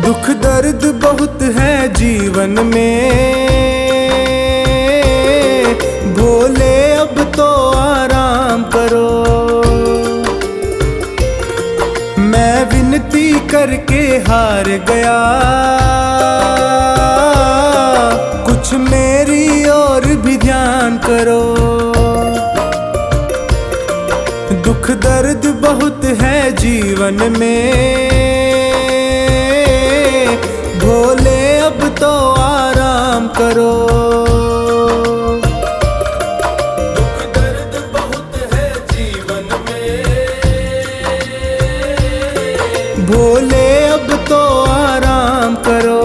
दुख दर्द बहुत है जीवन में, भोले अब तो आराम करो। मैं विनती करके हार गया, कुछ मेरी ओर भी ध्यान करो। दुख दर्द बहुत है जीवन में, भोले अब तो आराम करो। दुख दर्द बहुत है जीवन में, भोले अब तो आराम करो।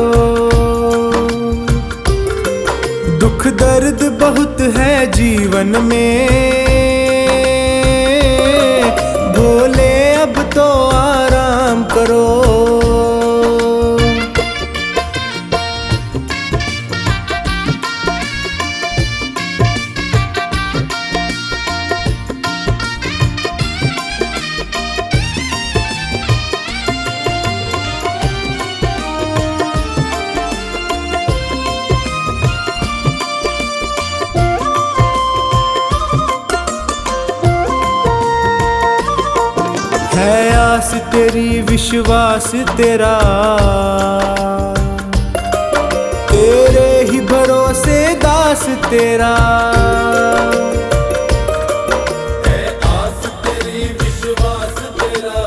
दुख दर्द बहुत है जीवन में, भोले अब तो आराम करो। है आस तेरी विश्वास तेरा, तेरे ही भरोसे दास तेरा। है आस तेरी विश्वास तेरा,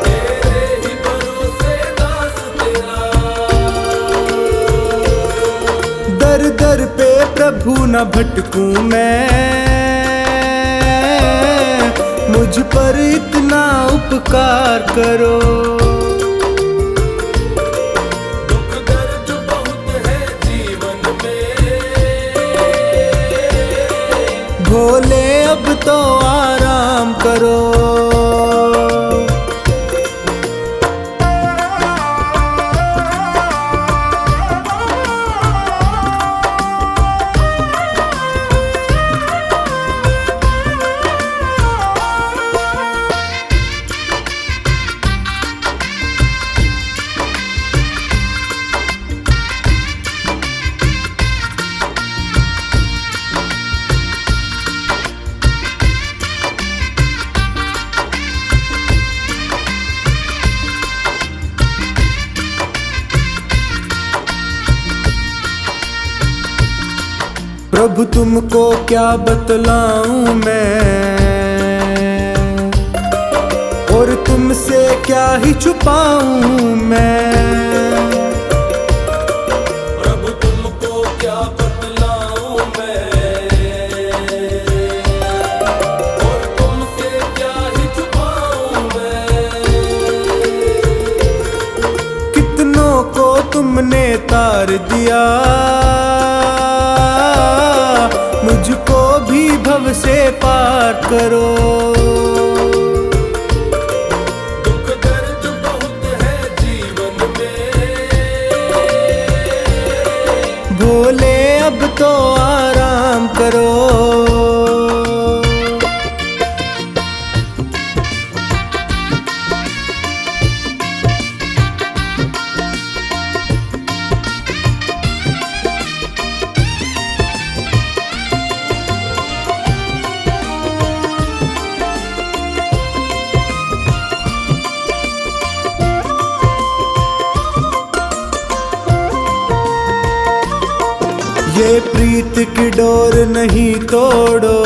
तेरे ही भरोसे दास तेरा। दर दर पे प्रभु न भटकूं मैं, मुझ पर इतना उपकार करो। दुख दर्द बहुत है जीवन में, भोले अब तो आराम करो। प्रभु तुमको क्या बतलाऊं मैं, और तुमसे क्या ही छुपाऊं मैं। प्रभु तुमको क्या बतलाऊं मैं, और तुमसे क्या ही छुपाऊं मैं। कितनों को तुमने तार दिया, मुझको भी भव से पार करो। दुख दर्द बहुत है जीवन में, भोले अब तो आराम करो। ये प्रीत की डोर नहीं तोड़ो,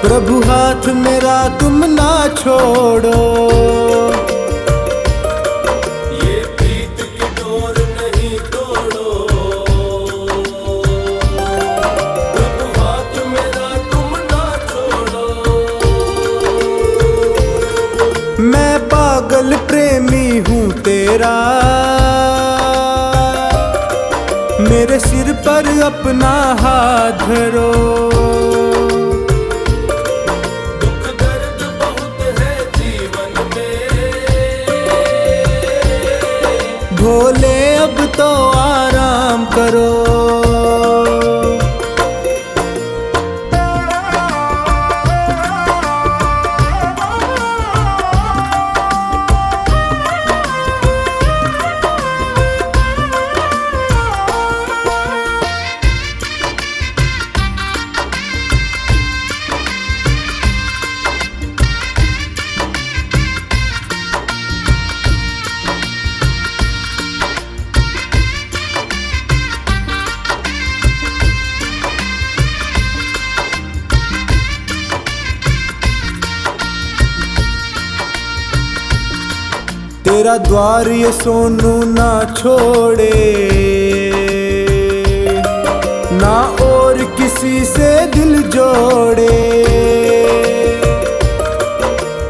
प्रभु हाथ मेरा तुम ना छोड़ो। ये प्रीत की डोर नहीं तोड़ो, प्रभु हाथ मेरा तुम ना छोड़ो। मैं पागल प्रेमी हूँ तेरा, मेरे सिर पर अपना हाथ धरो। दुख दर्द बहुत है जीवन में, भोले अब तो आराम करो। तेरा द्वार ये सोनू ना छोड़े, ना और किसी से दिल जोड़े।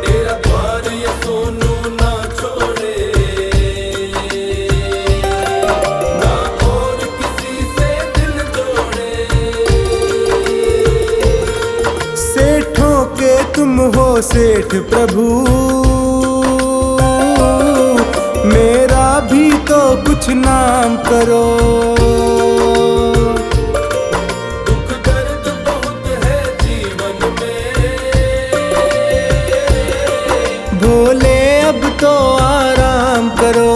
तेरा द्वार ये सोनू ना छोड़े, ना और किसी से दिल जोड़े। सेठों के तुम हो सेठ प्रभु, मेरा भी तो कुछ नाम करो। दुख दर्द बहुत है जीवन में, भोले अब तो आराम करो।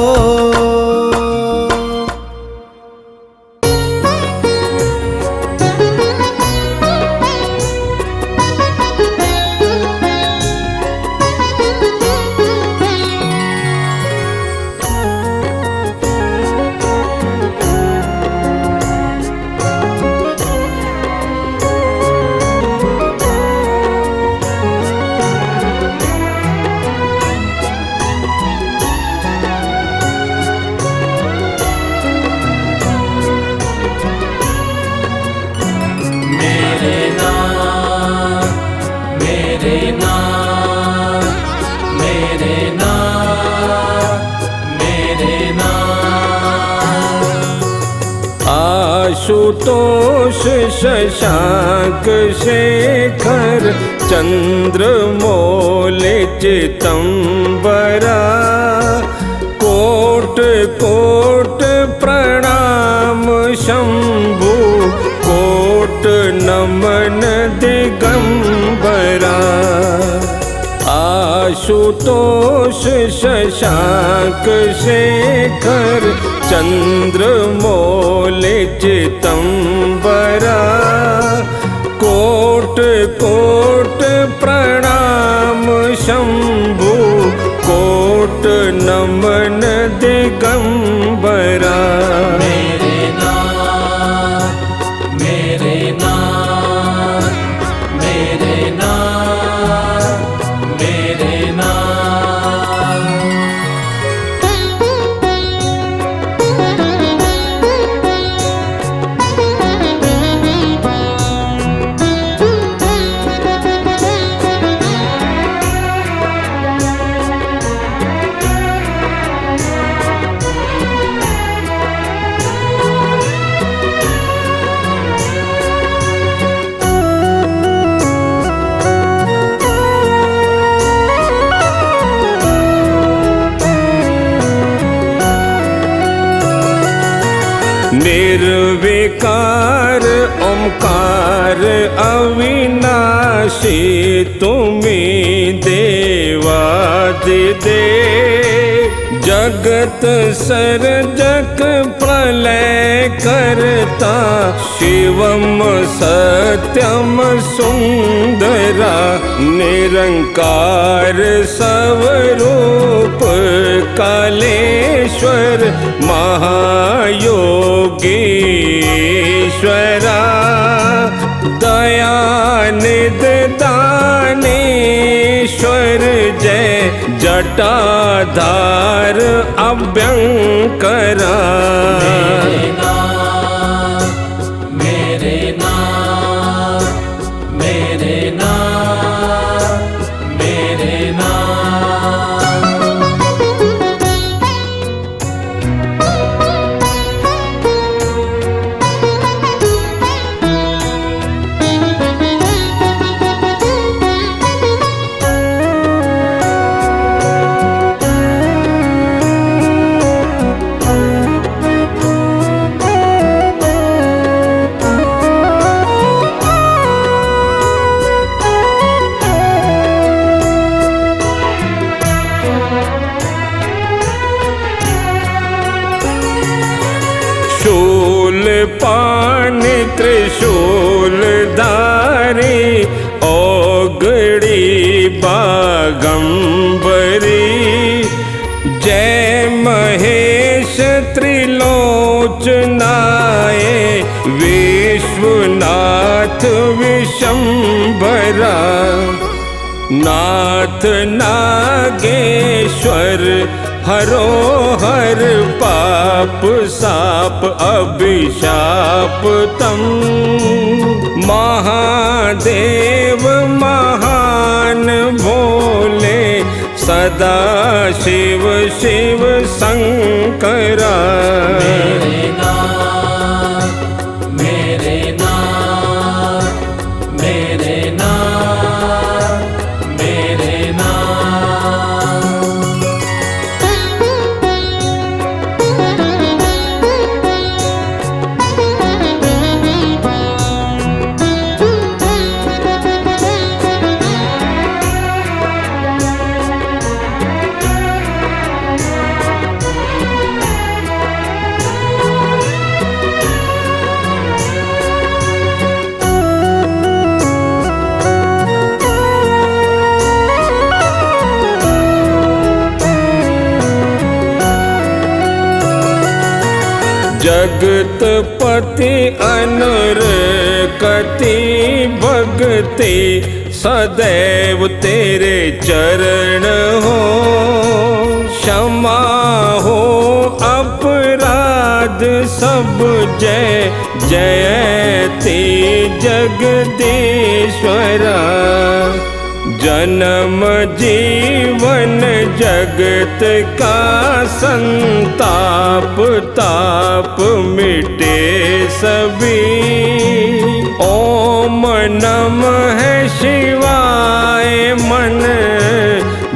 आशुतोष शशांक शेखर चंद्रमौल चितंबरा, कोट कोट प्रणाम शंभु, कोट नमन दिगंबरा। आशुतोष शशांक शेखर चंद्रमौल चितंबरा, कोट कोट प्रणाम शंभु, कोट नमन दिगंबरा। मेरे नाथ, मेरे नाथ, मेरे नाथ, मेरे नाथ। निर्विकार ओंकार अविनाशी, तुम्ही देवादिदेव। जगत सर्जक प्रलय करता, शिवम सत्यम सुंदरा। निरंकार स्वरूप कालेश्वर महायोगीश्वरा। दयानिध दानेश्वर जय जटाधार अभ्यंकरा। मेरे नाथ, मेरे नाथ, मेरे नाथ, मेरे नाथ। शूल पान त्रिशूल धारी, ओगड़ी बागंबरी। जय महेश त्रिलोचनाय, विश्वनाथ विशंभरा। नाथ नागेश्वर हरो हर पाप साप अभिशाप तम। महादेव महान भोले सदा शिव शिव शंकरा। मेरे नाथ मेरे नाथ मेरे नाथ मेरे नाथ। जगतपति अनुरकति भगति सदैव तेरे चरण हो। क्षमा हो अपराध सब जय जयति जगदीश्वरा। जन्म जीवन जगत का संताप ताप मिटे सभी। ओम नमः शिवाय मन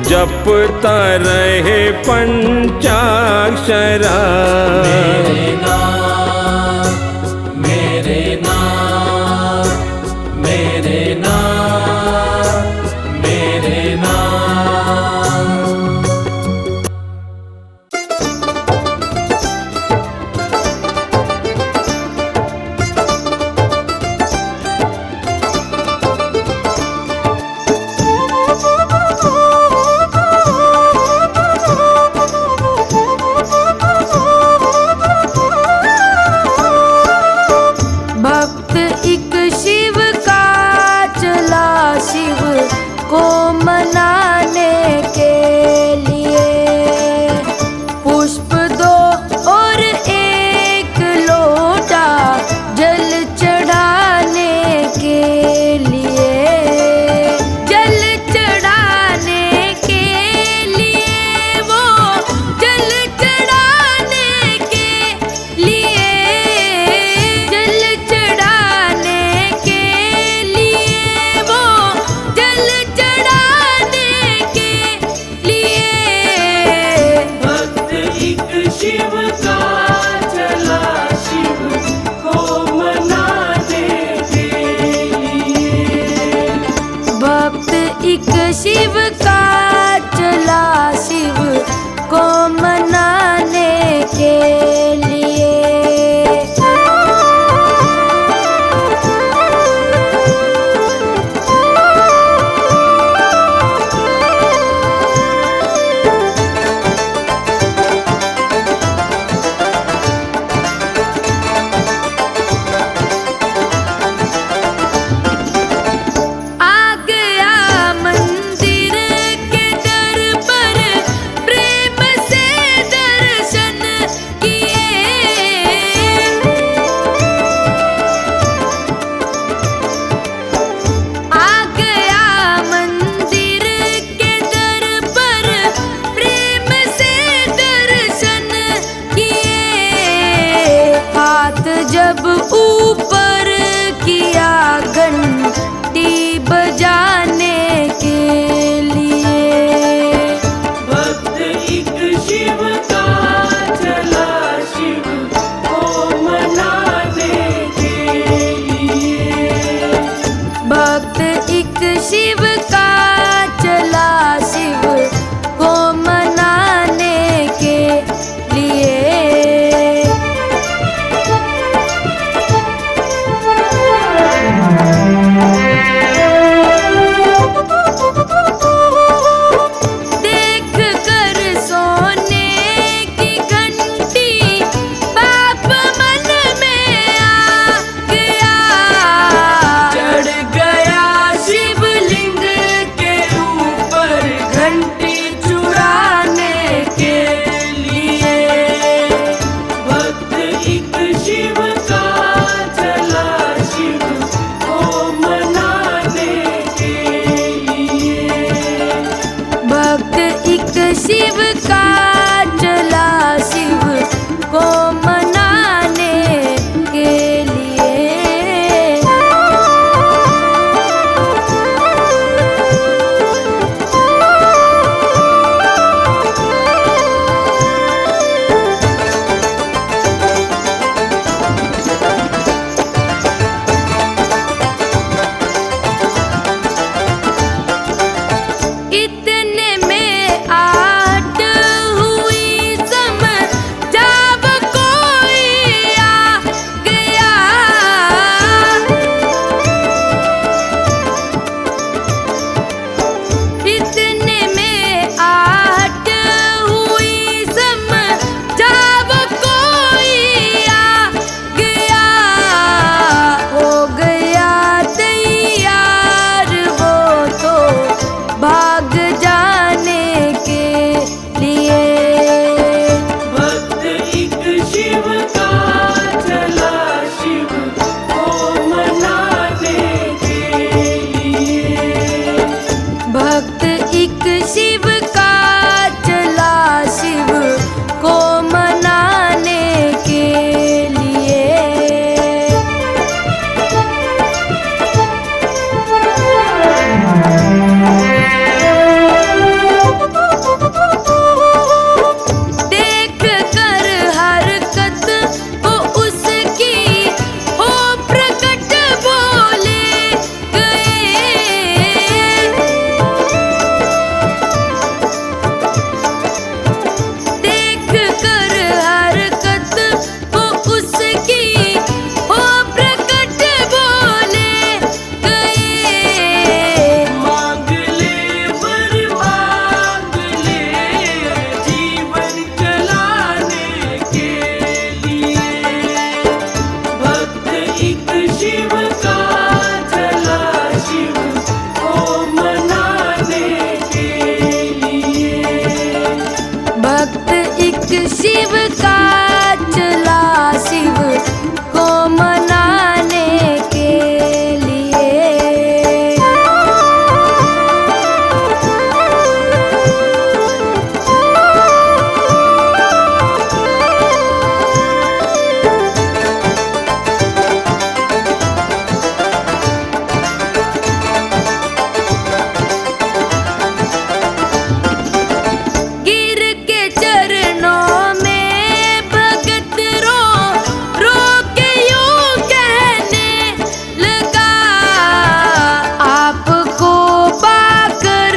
जपता रहे पंचाक्षरा। मेरे नाथ मेरे नाथ मेरे नाथ मेरे नाथ। भक्त एक शिव का चला शिव को मनाने के लिए। पुष्प दो और एक लोटा जल चढ़ाने के लिए। जल चढ़ाने के लिए वो जल चढ़ाने के लिए। जल चढ़ाने के लिए वो जल चढ़ाने के लिए। भक्त एक शिव का चला शिव को मनाने के लिए। भक्त एक शिव का चला शिव को मनाने के लिए। आ गया मंदिर के दर पर प्रेम से शिव का चला शिव को मनाने के लिए। इतने में आहट हुई जब कोई आ गया। इतने में आहट हुई जब कोई आ गया। हो गया तैयार वो तो भाग जाने के लिए। भक्त एक शिव का चला शिव को मनाने के लिए। भक्त एक शिव का चला शिव को मनाने के लिए। देख कर हरकत वो उसकी हो प्रकट बोले गए। देख कर हरकत वो उसकी हो प्रकट बोले गए। मांग ले वर मांग ले जीवन चलाने के लिए। भक्त एक शिव का चला शिव को मनाने के लिए। भक्त एक शिव का चला शिव को मनाने के लिए। गिर के चरणों में भगत रो रो के यूं कहने लगा। आपको पाकर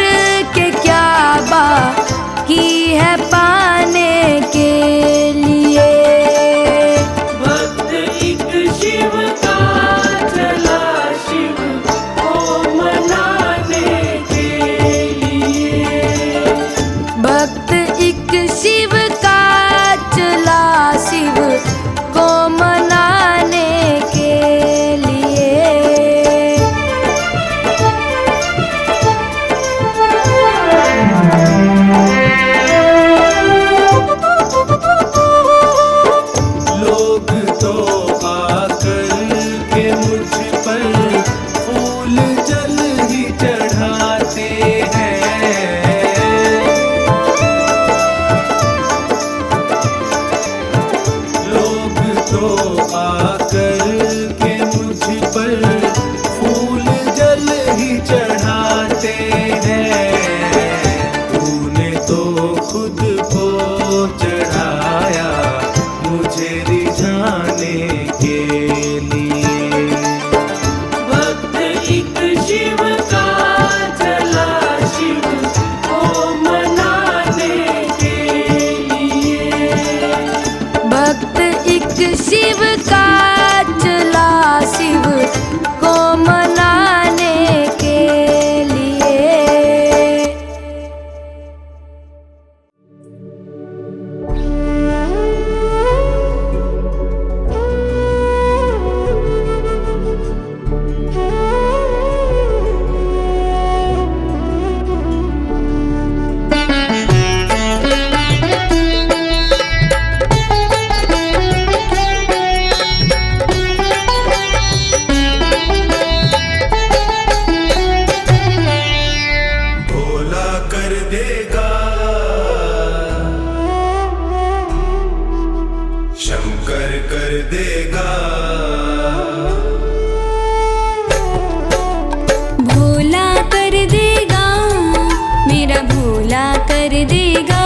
के क्या बाकी है पाने के लिए। भक्त एक शिव का चला शिव को मनाने के लिए। भक्त एक शिव का चला शिव को मनाने के लिए। लोग तो आकर के मुझ पर फूल जल ही चढ़ाते हैं। लोग तो आकर के मुझ पर फूल जल ही चढ़ाते हैं। तूने तो खुद को चढ़ाया मुझे रिझाने के लिए। भक्त एक शिव का चला शिव को मनाने के लिए। भक्त एक शिव का चला शिव को मनाने के लिए। भोला कर देगा कर देगा,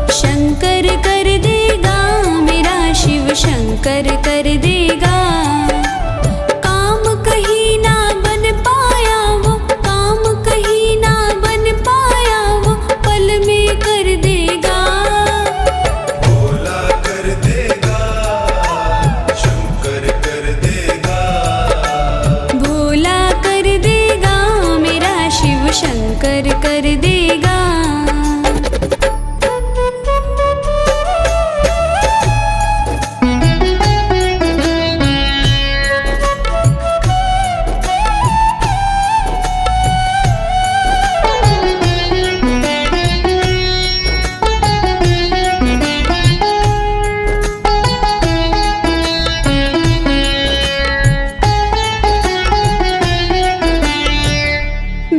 शंकर कर देगा, मेरा शिव शंकर कर देगा। काम कहीं ना बन पाया वो, काम कहीं ना बन पाया वो, पल में कर देगा। भोला कर देगा, शंकर कर देगा। भोला कर देगा, मेरा शिव शंकर कर देगा।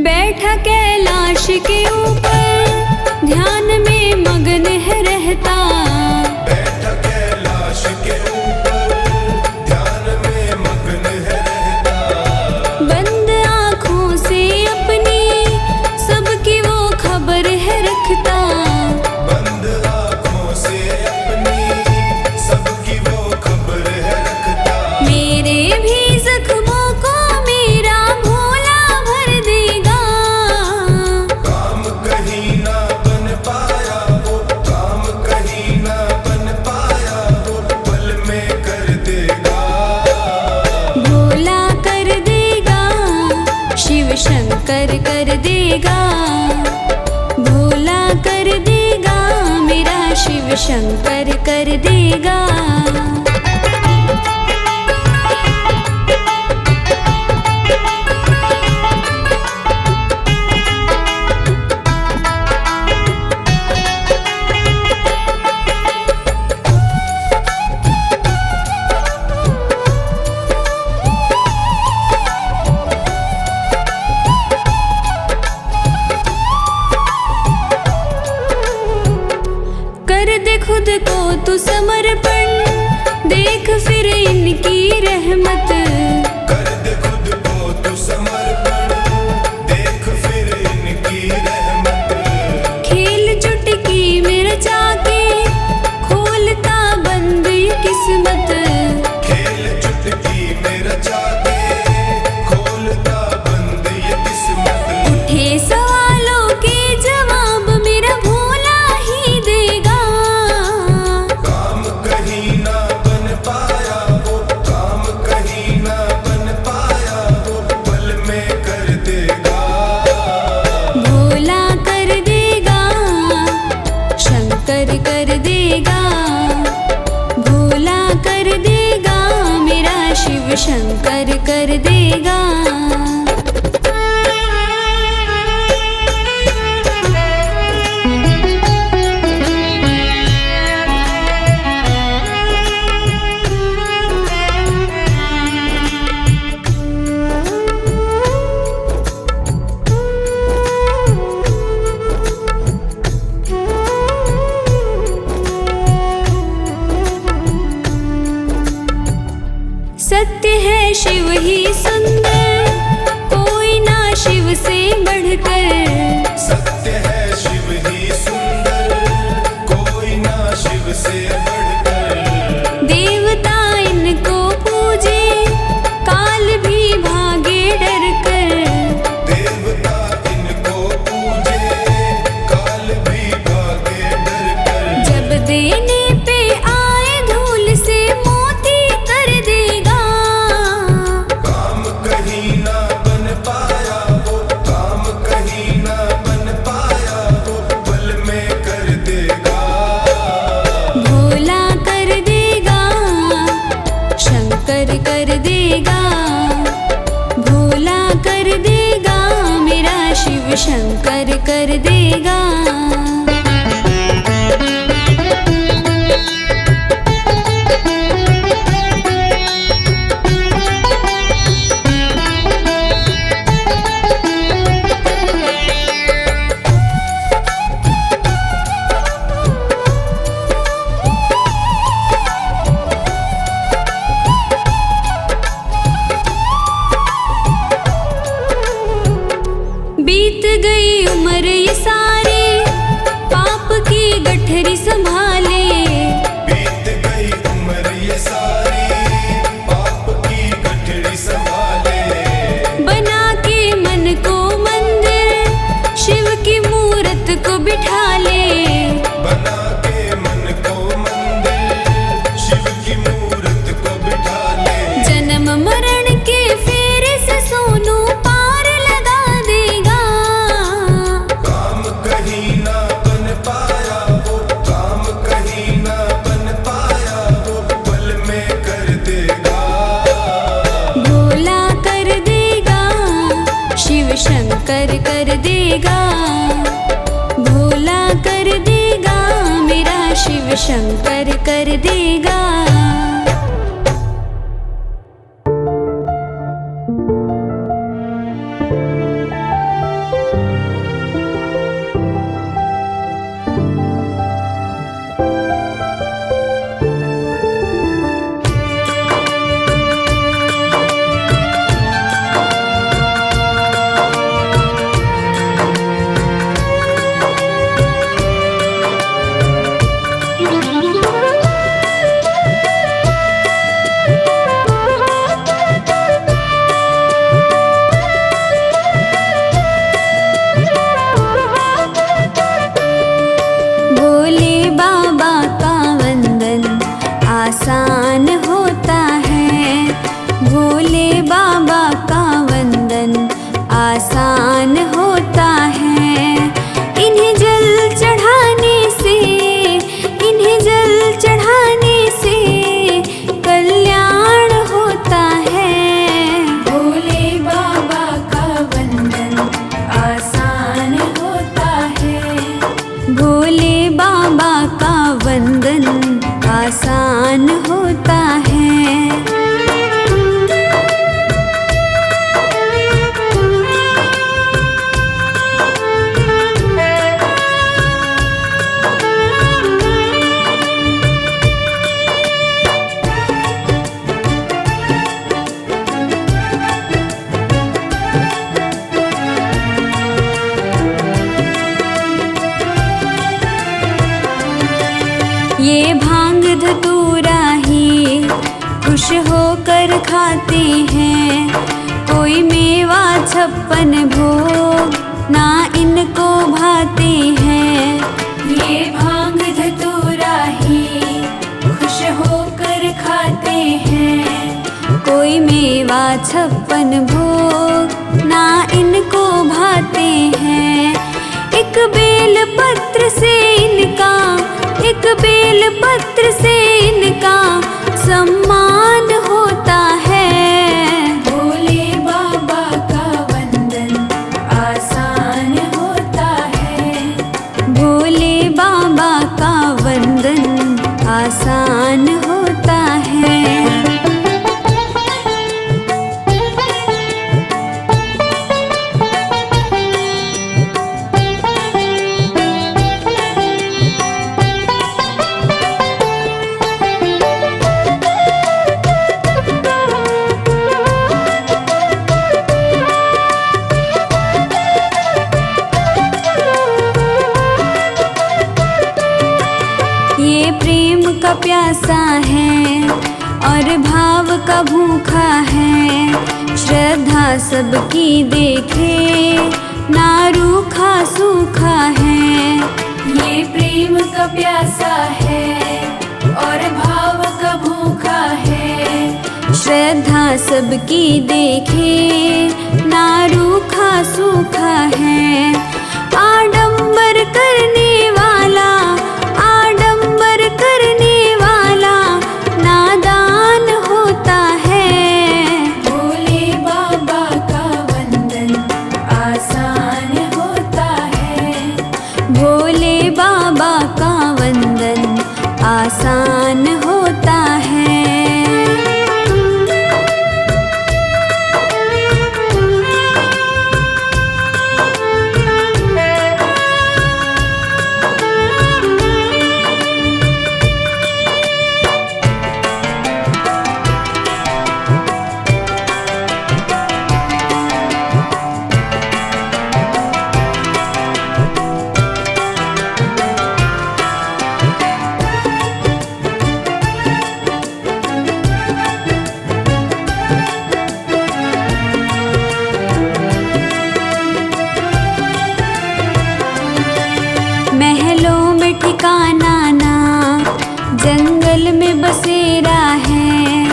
बैठा कैलाश के ऊपर, ध्यान में मगन है रहता। बैठा कैलाश के ऊपर, ध्यान में मग्न है रहता। बंद आँखों से अपनी सबकी वो खबर है रखता। बंद आँखों से अपनी सबकी वो खबर है रखता। मेरे भी जख्मों को मेरा भोला भर देगा। काम कहीं ना बन पाया वो, काम कहीं ना बन पाया वो, पल में कर देगा। भोला कर देगा, शिव शंकर कर देगा। भोला कर देगा, मेरा शिव शंकर कर देगा। कर दे खुद को तू समर्पण, देख फिर इनकी रहमत। कर दे खुद को तू समर्पण, देख फिर इनकी रहमत। खेल चुटकी में रचा के, खोलता बंद ये किस्मत। खेल चुटकी में रचा के, खोलता बंद ये किस्मत। उठे सवालों के जवाब मेरा भोला ही देगा। काम कहीं ना बन पाया वो, काम कहीं ना बन पाया वो, पल में कर देगा। भोला कर देगा, शंकर कर देगा। भोला कर देगा, मेरा शिव शंकर कर देगा। सत्य है शिव ही सुंदर, कोई ना शिव से बढ़कर। सत्य है शिव ही सुंदर, कोई ना शिव से बढ़कर। देवता इनको पूजे, काल भी भागे डर कर। देवता इनको पूजे, काल भी भागे डर कर। जब देने पे आए धूल से मोती कर देगा। काम कहीं ना बन पाया वो, काम कहीं ना बन पाया वो, पल में कर देगा। भोला कर देगा, शंकर कर देगा। भोला कर देगा, मेरा शिव शंकर कर देगा। बीत गई उम्र ये सारी, को बिठा ले। बना के मन को मंदिर शिव की मूर्त को बिठा ले। जन्म मरण के फेरे से सोनू पार लगा देगा। काम कहीं ना बन पाया वो, काम कहीं ना बन पाया वो, पल में कर देगा। भोला कर देगा, शिव शंकर कर देगा। भोला कर देगा, मेरा शिव शंकर कर देगा। भोले बाबा का वंदन आसान होता है। भोले बाबा का वंदन आसान होता है। इन्हें जल चढ़ाने से, इन्हें जल चढ़ाने से कल्याण होता है। भोले बाबा का वंदन आसान होता है। भोले बाबा का वंदन आसान होता है। ये भांग धतूरा ही खुश होकर खाते हैं। कोई मेवा 56 भोग ना इनको भाते हैं। ये भांग धतूरा ही खुश होकर खाते हैं। कोई मेवा 56 भोग ना इनको भाते हैं। एक बेल पत्र से इनका, एक बेल पत्र से इनका सम्मान होता है। भोले बाबा का वंदन आसान होता है। भोले बाबा का वंदन आसान होता है। ये प्रेम का प्यासा है और भाव का भूखा है। श्रद्धा सबकी देखे ना रूखा सूखा है। ये प्रेम का प्यासा है और भाव का भूखा है। श्रद्धा सबकी देखे ना रूखा सूखा है। आडंबर करने वाला, आडंबर करने वाला नादान होता है। भोले बाबा का वंदन आसान होता है। भोले बाबा का वंदन आसान होता है। ठिकाना ना। जंगल में बसेरा है,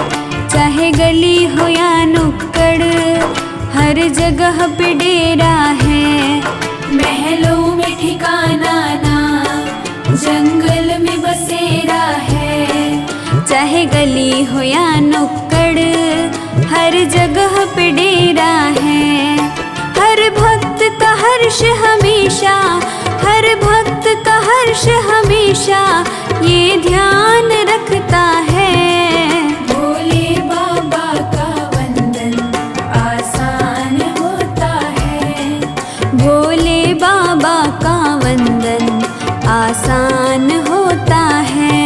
चाहे गली हो या नुक्कड़, हर जगह पे डेरा है। महलों में ठिकाना ना, जंगल में बसेरा है, चाहे गली हो या नुक्कड़, हर जगह पे डेरा है। हर भक्त का हर्ष हमेशा, हर भक्त का हर्ष हमेशा ये ध्यान रखता है। भोले बाबा का वंदन आसान होता है, भोले बाबा का वंदन आसान होता है।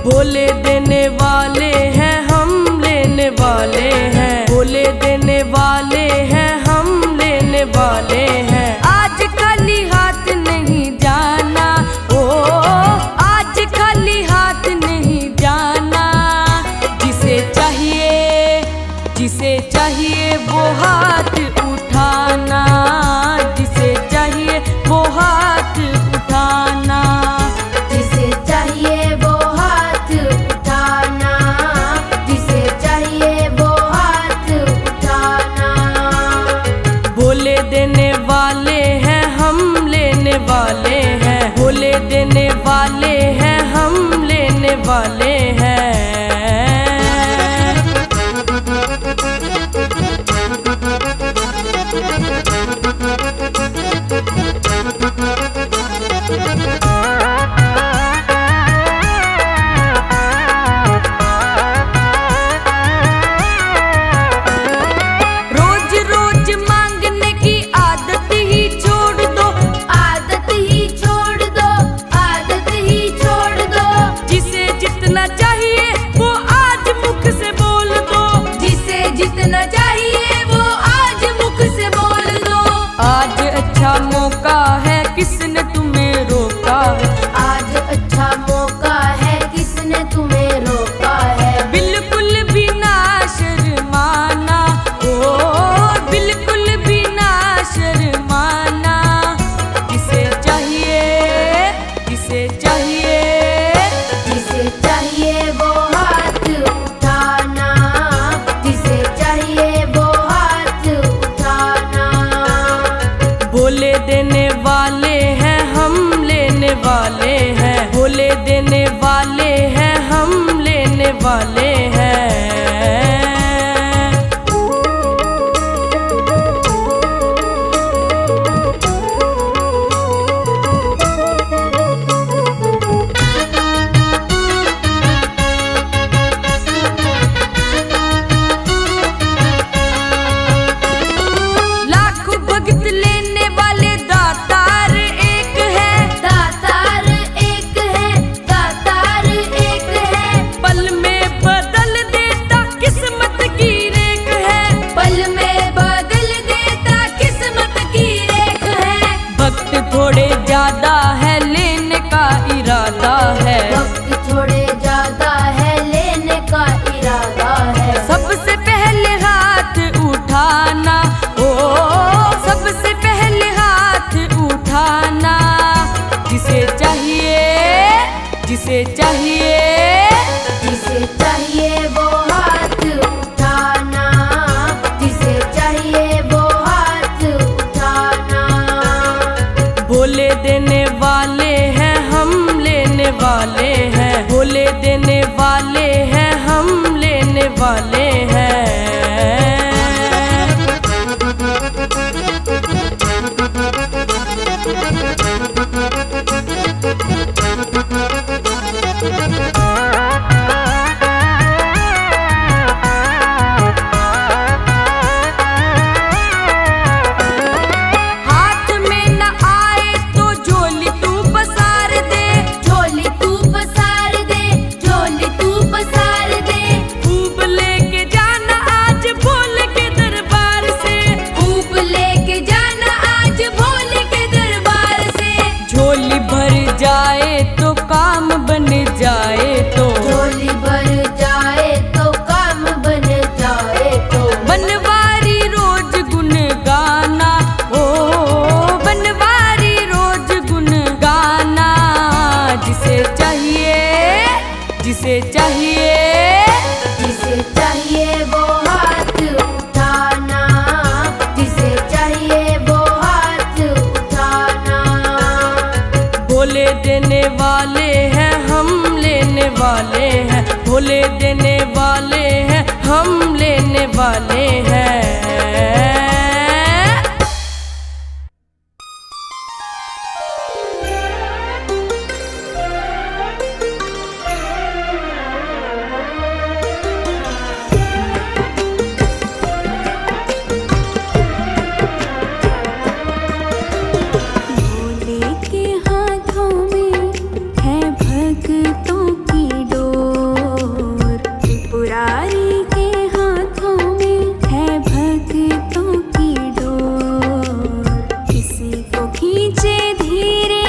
भोले देने वाले हैं, हम लेने वाले हैं। भोले देने वाले हैं, हम लेने वाले हैं। आज खाली हाथ नहीं जाना, ओ आज खाली हाथ नहीं जाना। जिसे चाहिए वो हाथ उठाना, जिसे चाहिए वो हाथ उठाना। जिसे चाहिए वो हाथ उठाना, जिसे चाहिए वो हाथ उठाना। भोले देने वाले हैं, हम लेने वाले हैं। भोले देने वाले हैं, हम लेने वाले हैं। रोज रोज मांगने की आदत ही छोड़ दो, आदत ही छोड़ दो, आदत ही छोड़ दो। जिसे जितना चाहिए वो आज मुख से बोल दो, जिसे जितना चाहिए वो आज मुख से बोल दो। आज अच्छा मौका है, किसने तुम्हें रोका है। आज अच्छा मौका है, किसने तुम्हें रोका है। बिल्कुल भी ना शर्माना, ओ बिल्कुल भी ना शर्माना। किसे चाहिए, किसे चाहिए, जिसे चाहिए वो हाथ उठाना, जिसे चाहिए वो हाथ उठाना। भोले देने वाले हैं, हम लेने वाले हैं। भोले देने वाले हैं, हम लेने वाले हैं। लाखों भक्त लेने वाले दातार एक है, दातार एक है, दातार एक है। पल में देने वाले हैं। भोले के हाथों में है भक्तों की डोर, त्रिपुरारी के हाथों में है भक्तों की डोर। किसी को खींचे धीरे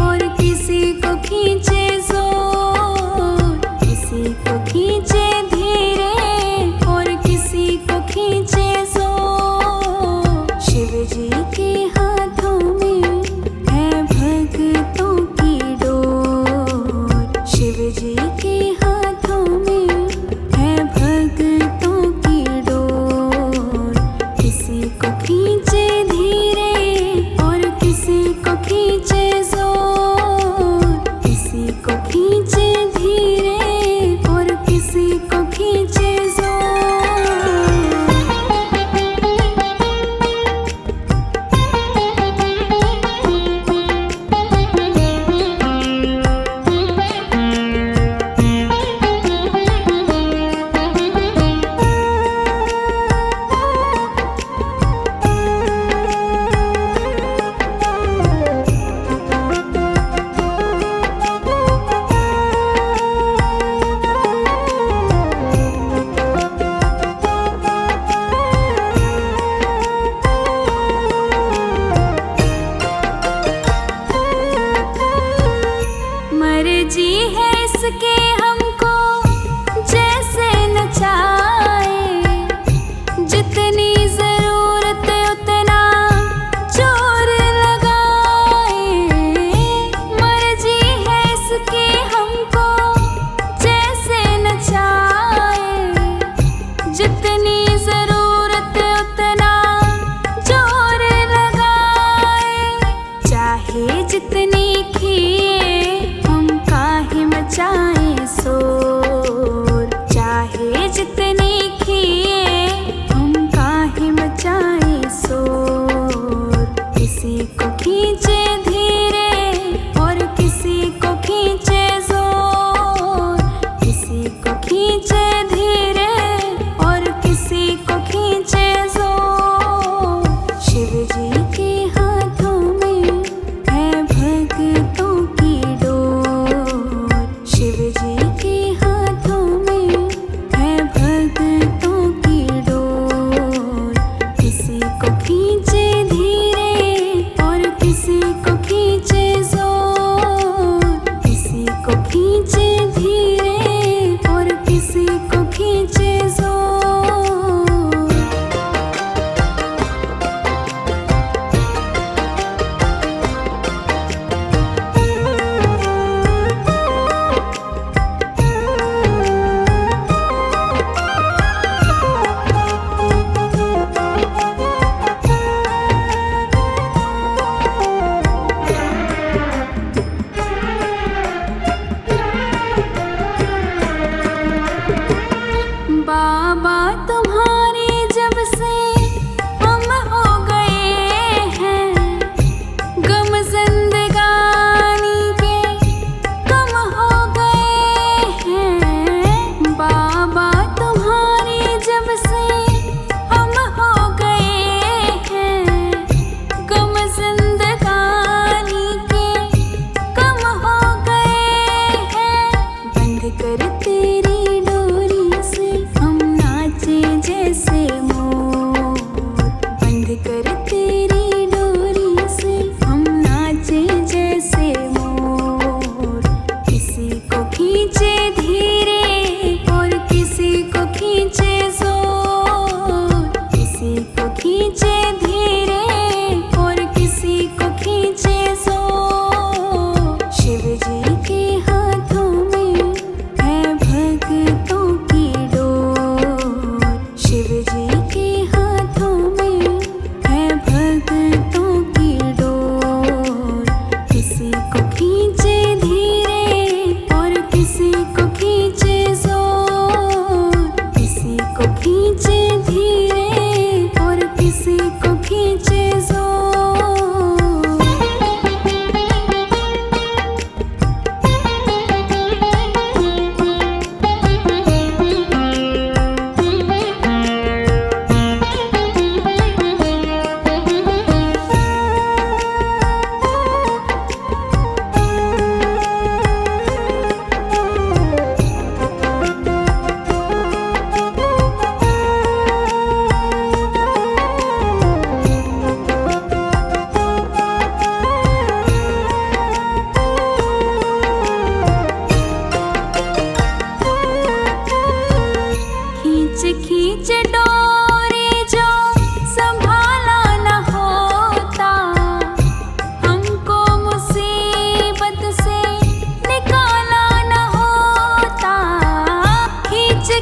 और किसी को खींचे जोर, किसी को खींचे धीरे और किसी को खींचे जोर। शिव जी के हाथों में है भक्तों की डोर, शिव जी के हाथों में है भक्तों की डोर। किसी को खींचे धीरे और किसी को खींचे जोर, किसी को खींचे धीरे और किसी को खींचे जोर। मर्जी है इसके हमको जैसे नचाए, जितनी जरूरत उतना जोर लगाए। मर्जी है इसके हमको जैसे नचाए, जितनी जरूरत उतना जोर लगाए। चाहे जितनी खिए हम काहे मचाएं शोर, चाहे जितनी खिए हम काहे मचाएं शोर। किसी को खींचे धीरे और किसी को खींचे जोर, किसी को खींचे धीरे और किसी को खींचे जोर। शिव जी के हाथों में है भक्तों की डोर, शिव जी के हाथों में है भक्तों की डोर। किसी को खींचे धीरे और किसी को खींचे जोर, किसी को खींचे धीरे और किसी को खींचे जोर।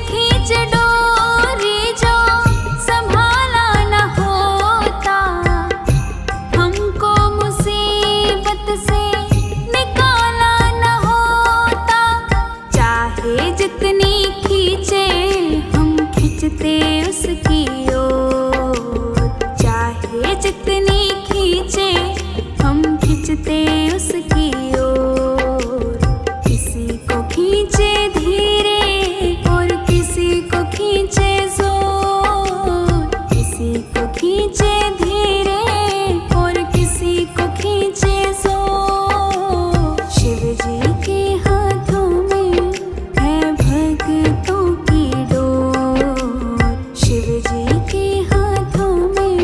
खींच डोरी जो संभाला न होता, हमको मुसीबत से निकाला न होता। चाहे जितनी खींचे हम खींचते उसकी ओर, चाहे जितनी खींचे हम खींचते उसकी ओर। किसी को खींचे धीरे और किसी को खींचे जोर, किसी को खींचे धीरे और किसी को खींचे जोर। शिव जी के हाथों में है भक्तों की डोर, शिव जी के हाथों में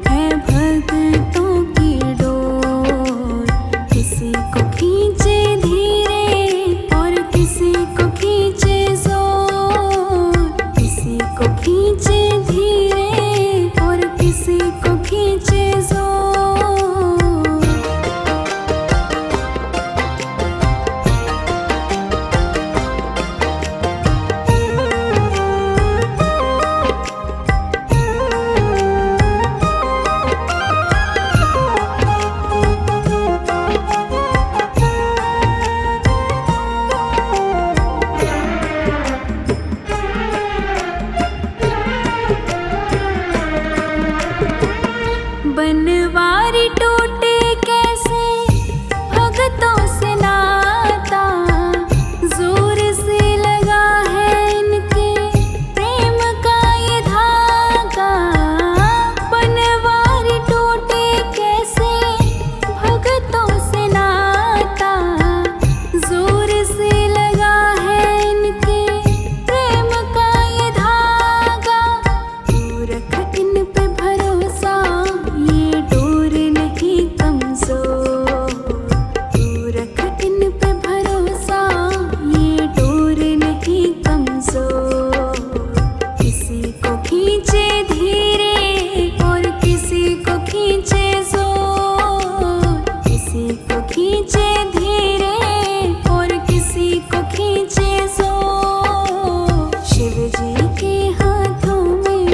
है भक्तों की डोर। किसी को खींचे धीरे और किसी को खींचे जोर, किसी को खींचे धीरे और किसी को खींचे जोर। बनवारी टूटे कैसे भगतों से नाता, जोर से लगा है इनके प्रेम का ये धागा। बनवारी टूटे कैसे भगतों से नाता, जोर से लगा है इनके प्रेम का ये धागा। तू रख इन पे भरोसा, ये डोर नहीं कमजोर। तू रख इन पे भरोसा, ये डोर नहीं कमजोर। किसी को खींचे धीरे और किसी को खींचे जोर, किसी को खींचे धीरे और किसी को खींचे जोर। शिव जी के हाथों में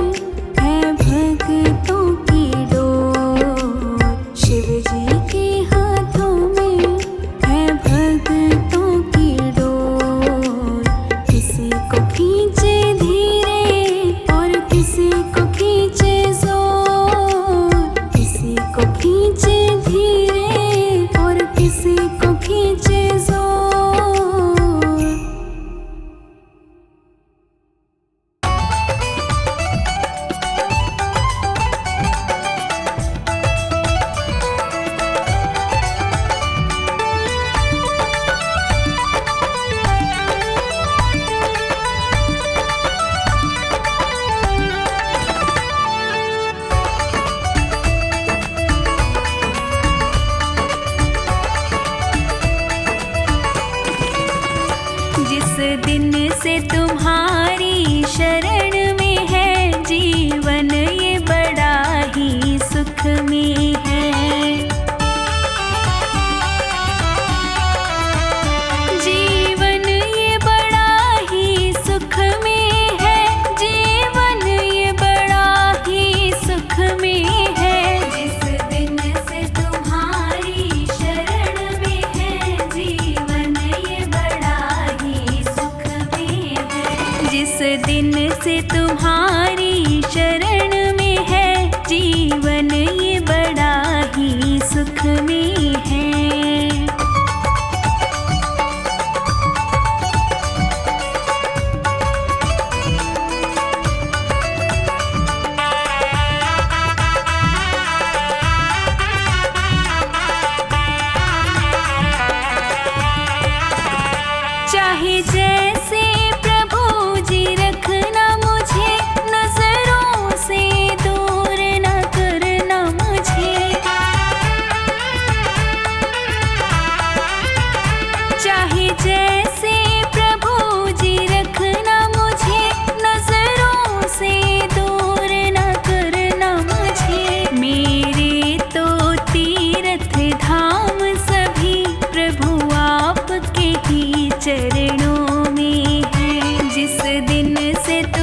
है भक्तों की डोर, शिव जी के हाथों में है भक्तों की डोर। किसी को खींचे धीरे और किसी को खींचे जोर, किसी को खींचे धीरे और किसी को खींचे जोर। जिस दिन से तुम्हारी शरण में है जीवन, ये बड़ा ही सुख में है। जीवन ये बड़ा ही सुख में है, जीवन ये बड़ा ही सुख में है। जिस दिन से तुम्हारी शरण में है जीवन, ये बड़ा ही सुख में है। जिस दिन से तुम्हारी शरण में है जीवन, ये बड़ा ही सुख में है। चाहे जैसे प्रभु जी रखना मुझे, नजरों से दूर न करना मुझे। से तू